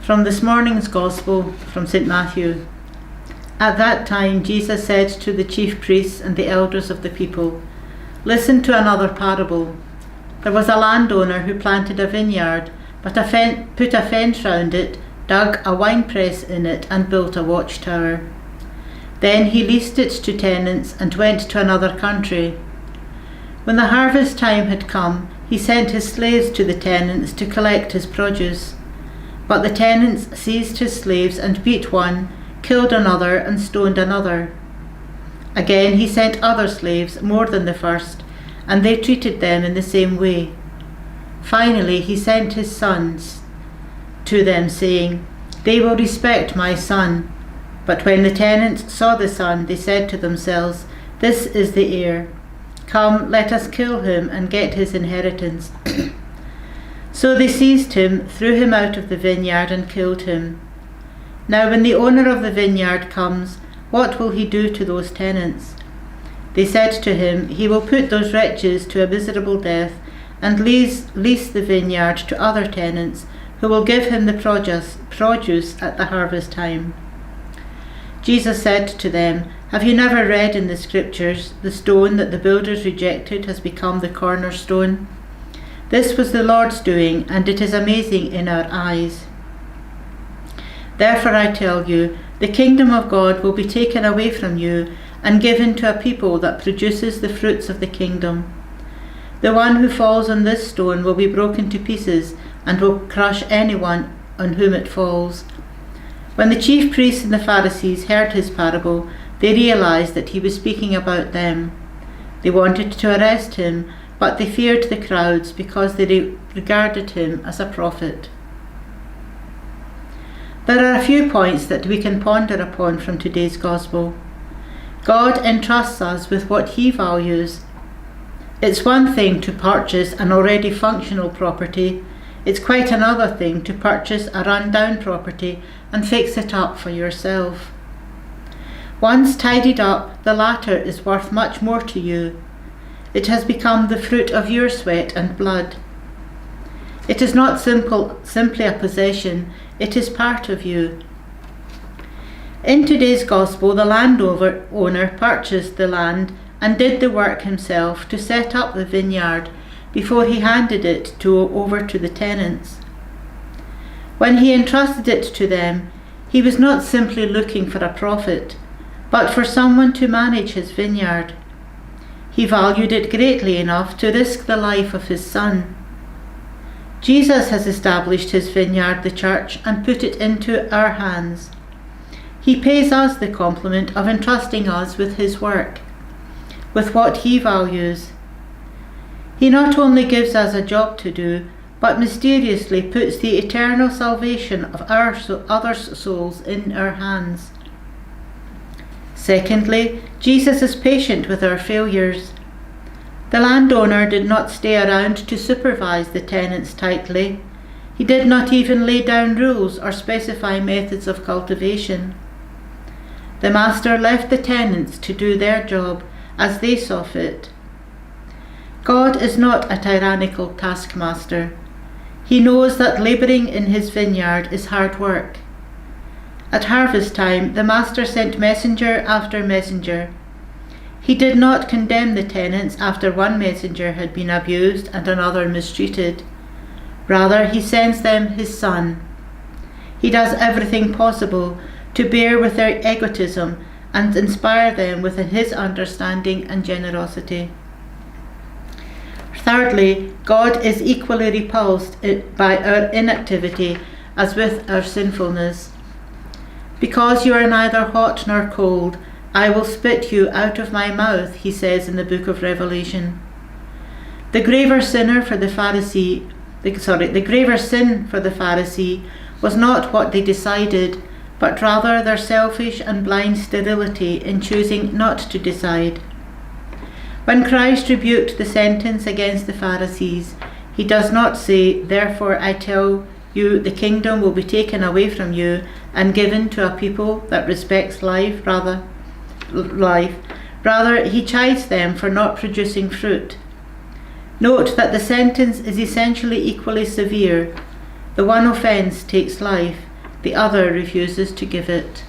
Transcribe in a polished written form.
From this morning's Gospel from St. Matthew. At that time Jesus said to the chief priests and the elders of the people, "Listen to another parable. There was a landowner who planted a vineyard, but put a fence round it, dug a winepress in it, and built a watchtower. Then he leased it to tenants and went to another country. When the harvest time had come, he sent his slaves to the tenants to collect his produce. But the tenants seized his slaves and beat one, killed another, and stoned another. Again he sent other slaves, more than the first, and they treated them in the same way. Finally he sent his sons to them, saying, 'They will respect my son.' But when the tenants saw the son, they said to themselves, 'This is the heir. Come, let us kill him and get his inheritance.' So they seized him, threw him out of the vineyard, and killed him. Now when the owner of the vineyard comes, what will he do to those tenants?" They said to him, "He will put those wretches to a miserable death and lease the vineyard to other tenants, who will give him the produce at the harvest time." Jesus said to them, "Have you never read in the scriptures, 'The stone that the builders rejected has become the cornerstone'? This was the Lord's doing, and it is amazing in our eyes. Therefore I tell you, the kingdom of God will be taken away from you and given to a people that produces the fruits of the kingdom. The one who falls on this stone will be broken to pieces and will crush anyone on whom it falls." When the chief priests and the Pharisees heard his parable, they realized that he was speaking about them. They wanted to arrest him, but they feared the crowds because they regarded him as a prophet. There are a few points that we can ponder upon from today's Gospel. God entrusts us with what he values. It's one thing to purchase an already functional property. It's quite another thing to purchase a run-down property and fix it up for yourself. Once tidied up, the latter is worth much more to you. It has become the fruit of your sweat and blood. It is not simply a possession, it is part of you. In today's Gospel, the landowner purchased the land and did the work himself to set up the vineyard before he handed it over to the tenants. When he entrusted it to them, he was not simply looking for a profit, but for someone to manage his vineyard. He valued it greatly enough to risk the life of his son. Jesus has established his vineyard, the church, and put it into our hands. He pays us the compliment of entrusting us with his work, with what he values. He not only gives us a job to do, but mysteriously puts the eternal salvation of our others' souls in our hands. Secondly, Jesus is patient with our failures. The landowner did not stay around to supervise the tenants tightly. He did not even lay down rules or specify methods of cultivation. The master left the tenants to do their job as they saw fit. God is not a tyrannical taskmaster. He knows that labouring in his vineyard is hard work. At harvest time, the master sent messenger after messenger. He did not condemn the tenants after one messenger had been abused and another mistreated. Rather, he sends them his son. He does everything possible to bear with their egotism and inspire them with his understanding and generosity. Thirdly, God is equally repulsed by our inactivity as with our sinfulness. "Because you are neither hot nor cold, I will spit you out of my mouth," he says in the book of Revelation. The graver sin for the Pharisee was not what they decided, but rather their selfish and blind sterility in choosing not to decide. When Christ rebuked the sentence against the Pharisees, he does not say, "Therefore I tell you, the kingdom will be taken away from you and given to a people that respects life. Rather, he chides them for not producing fruit. Note that the sentence is essentially equally severe. The one offence takes life, the other refuses to give it.